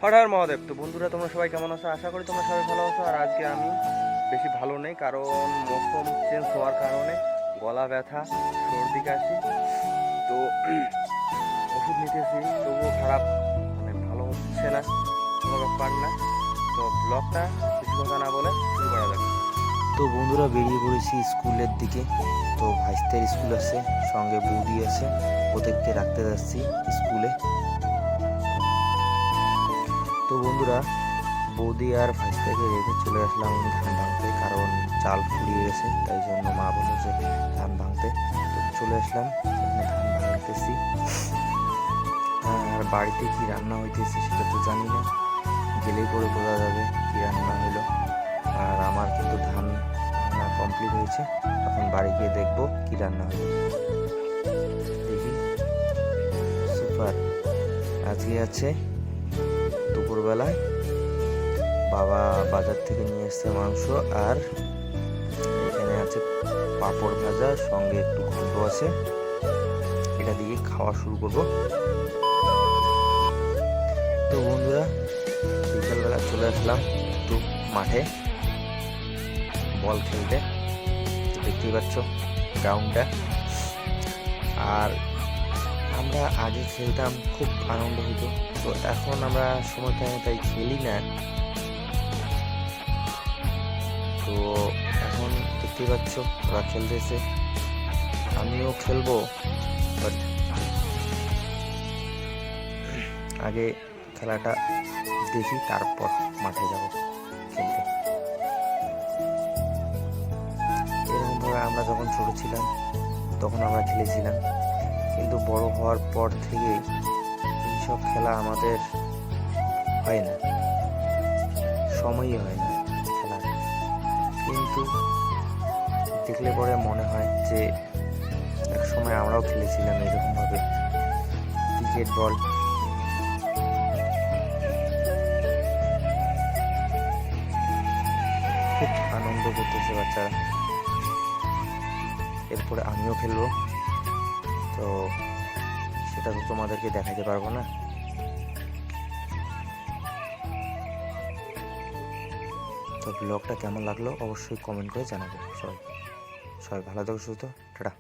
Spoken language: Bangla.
হর হর মহাদেব। তো বন্ধুরা, তোমরা সবাই কেমন আছো? আশা করি তোমরা সবাই ভালো আছো। আর আজকে আমি বেশি ভালো নেই, কারণ মৌসুম চেঞ্জ হওয়ার কারণে গলা ব্যথা, সর্দি কাশি। তো ওষুধ নিতেছি, তবুও খারাপ, মানে ভালো হচ্ছে না, কোনো ব্যাপার না। তো ব্লগটা বেশি কথা না বলে শুরু করা যাক। তো বন্ধুরা, বেরিয়ে পড়েছি স্কুলের দিকে। তো ভাইস্তের স্কুল আছে, সঙ্গে বৌদি আছে, ওদেরকে রাখতে যাচ্ছি স্কুলে। তো বন্ধুরা, বৌদি আর ভাইস্তাকে রেখে চলে আসলাম আমি ধান ভাঙতে, কারণ চাল ফুরিয়ে গেছে, তাই জন্য মা বলল যে ধান ভাঙতে। তো চলে আসলাম, এখানে ধান ভাঙতেছি। আর বাড়িতে কি রান্না হইতেছে সেটা তো জানি না, গেলেই পরে বোঝা যাবে কি রান্না হলো। আর আমার কিন্তু ধান রান্না কমপ্লিট হয়েছে, এখন বাড়ি গিয়ে দেখবো কি রান্না হলো। দেখি, সুপার। আজকে আছে দুপুরবেলায় বাবা বাজার থেকে নিয়ে এসছে মাংস, আর এখানে আছে পাঁপড় ভাজা, সঙ্গে একটু ঘন্ট আছে। এটা দিয়ে খাওয়া শুরু করব। তো বন্ধুরা, বিকালবেলা চলে আসলাম একটু মাঠে বল খেলতে। দেখতেই পাচ্ছ গ্রাউন্ডটা। আর আমরা আগে খেলতাম, খুব আনন্দ হতো। তো এখন আমরা সময় পাই তাই খেলি না। তো এখন দেখতেই পাচ্ছ ওরা খেলতেছে, আমিও খেলবো, বাট আগে খেলাটা দেখি, তারপর মাঠে যাব খেলতে। এরকমভাবে আমরা যখন ছোট ছিলাম তখন আমরা খেলেছিলাম, কিন্তু বড় হওয়ার পর থেকে এইসব খেলা আমাদের হয় না, সময়ই হয় না খেলার। কিন্তু দেখলে পরে মনে হয় যে এক সময় আমরাও খেলেছিলাম এরকমভাবে ক্রিকেট বল। খুব আনন্দ করতেছে বাচ্চারা। এরপরে আমিও খেলবো, তো সেটা তো তোমাদেরকে দেখাতে পারবো না। তো ব্লগটা কেমন লাগলো অবশ্যই কমেন্ট করে জানাবে। সবাই সবাই ভালো থাকো, সুস্থ, টাটা।